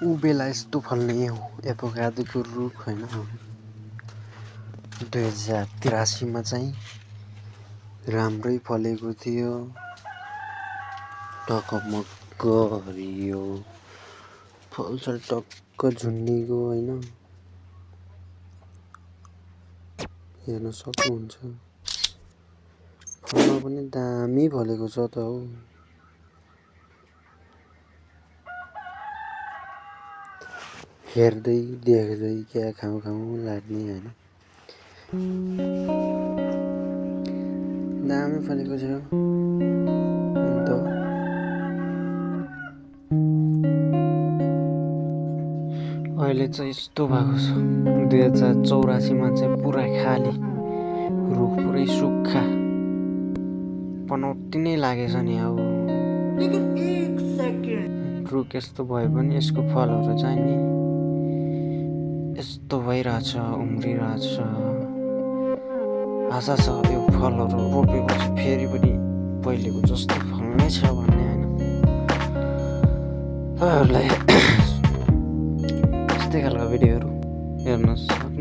ऊ बेला यस्तो फल्ने एभोकाडोको रुख होइन 2083 मा चाहिँ राम्रै फलेको थियो टकमक्क हरियो फल्छ टक्क झुन्डिएको होइन हेर्न सक्नुहुन्छ फल्न पनि दामी फलेको छ त हौ हेर्दै देख्दै क्या खाउँ लाग्ने होइन दामी फलेको छ अन्त अहिले चाहिँ यस्तो भएको छ 2084 मा चाहिँ पुरा खाली रुख पुरै सुक्खा पनौटी नै लागेछ नि अब रुख यस्तो भए पनि यसको फलहरू चाहिँ नि यस्तो भइरहेछ उम्रिरहेछ आशा छ यो फलहरू रोपेपछि फेरि पनि पहिलेको जस्तो फल्नै छ भन्ने होइन तपाईँहरूलाई यस्तै खालको भिडियोहरू हेर्नुहोस्